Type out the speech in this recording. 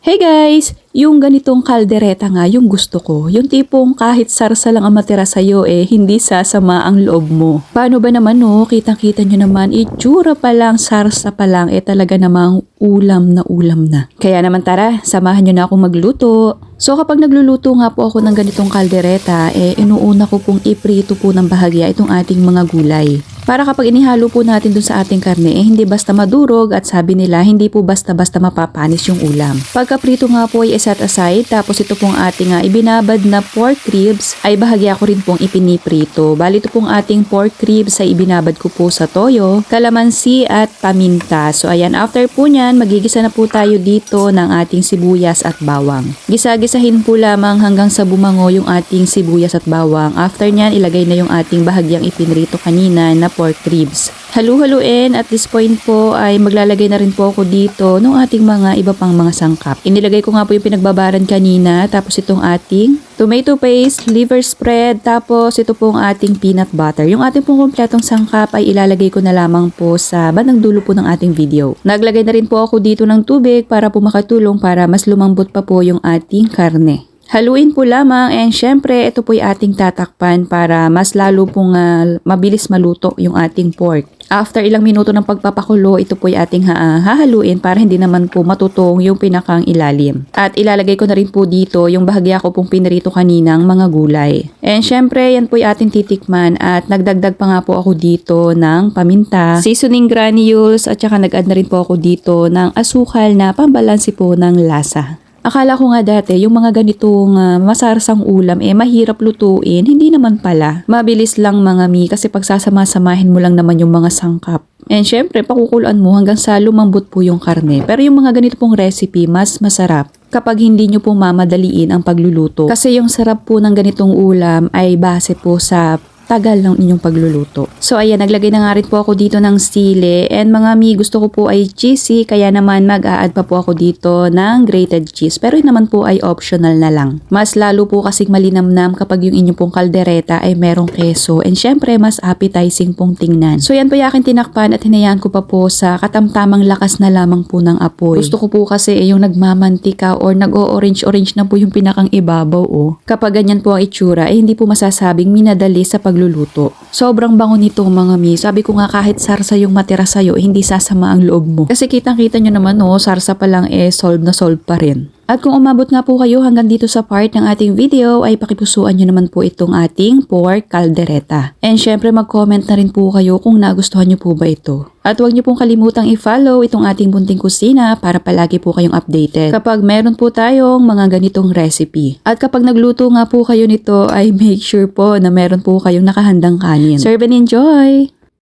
Hey guys! Yung ganitong kaldereta nga yung gusto ko. Yung tipong kahit sarsa lang ang matira sa'yo hindi sasama ang loob mo. Paano ba naman kitang-kita nyo naman, itsura pa lang, sarsa pa lang, talaga namang ulam na. Kaya naman tara, samahan nyo na akong magluto. So kapag nagluluto nga po ako ng ganitong kaldereta, inuuna ko pong iprito po ng bahagya itong ating mga gulay. Para kapag inihalo po natin dun sa ating karne, hindi basta madurog at sabi nila, hindi po basta-basta mapapanis yung ulam. Pagkaprito nga po ay set aside, tapos ito pong ating ibinabad na pork ribs ay bahagya ko rin pong ipiniprito. Bali ito pong ating pork ribs ay ibinabad ko po sa toyo, kalamansi at paminta. So ayan, after po nyan, magigisa na po tayo dito ng ating sibuyas at bawang. Gisa-gisahin po lamang hanggang sa bumango yung ating sibuyas at bawang. After nyan, ilagay na yung ating bahagyang ipinrito kanina na pork ribs. Halu-haluin at this point po ay maglalagay na rin po ako dito ng ating mga iba pang mga sangkap. Inilagay ko nga po yung pinagbabaran kanina, tapos itong ating tomato paste, liver spread, tapos ito pong ating peanut butter. Yung ating pong kompletong sangkap ay ilalagay ko na lamang po sa bandang dulo po ng ating video. Naglagay na rin po ako dito ng tubig para po makatulong para mas lumambot pa po yung ating karne. Haluin po lamang and syempre ito po yung ating tatakpan para mas lalo pong mabilis maluto yung ating pork. After ilang minuto ng pagpapakulo, ito po yung ating hahaluin para hindi naman po matutong yung pinakang ilalim. At ilalagay ko na rin po dito yung bahagya ko pong pinrito kaninang mga gulay. And syempre yan po yung ating titikman at nagdagdag pa nga po ako dito ng paminta, seasoning granules at saka nag-add na rin po ako dito ng asukal na pambalansi po ng lasa. Akala ko nga dati, yung mga ganitong masarsang ulam, mahirap lutuin. Hindi naman pala. Mabilis lang mga mi kasi pagsasama-samahin mo lang naman yung mga sangkap. And syempre, pakukuluan mo hanggang sa lumambot po yung karne. Pero yung mga ganito pong recipe, mas masarap kapag hindi nyo po mamadaliin ang pagluluto. Kasi yung sarap po ng ganitong ulam ay base po sa tagal ng inyong pagluluto. So ayan, naglagay na nga rin po ako dito ng sili and mga mi, gusto ko po ay cheesy kaya naman mag-a-add pa po ako dito ng grated cheese pero yun naman po ay optional na lang. Mas lalo po kasing malinamnam kapag yung inyong pong kaldereta ay merong keso and syempre mas appetizing pong tingnan. So yan po yung aking tinakpan at hinayaan ko pa po sa katamtamang lakas na lamang po ng apoy. Gusto ko po kasi yung nagmamantika or nag-o-orange-orange na po yung pinakang ibabaw Kapag ganyan po ang itsura hindi po masasabing minadali sa pagluluto. Sobrang bango nito mga mi. Sabi ko nga kahit sarsa yung matira sa'yo, hindi sasama ang loob mo. Kasi kitang-kita nyo naman sarsa pa lang solve na solve pa rin. At kung umabot nga po kayo hanggang dito sa part ng ating video ay pakipusuan nyo naman po itong ating pork caldereta. And syempre mag-comment na rin po kayo kung nagustuhan nyo po ba ito. At huwag nyo pong kalimutang i-follow itong ating Bunting Kusina para palagi po kayong updated kapag meron po tayong mga ganitong recipe. At kapag nagluto nga po kayo nito ay make sure po na meron po kayong nakahandang kanin. Serve and enjoy!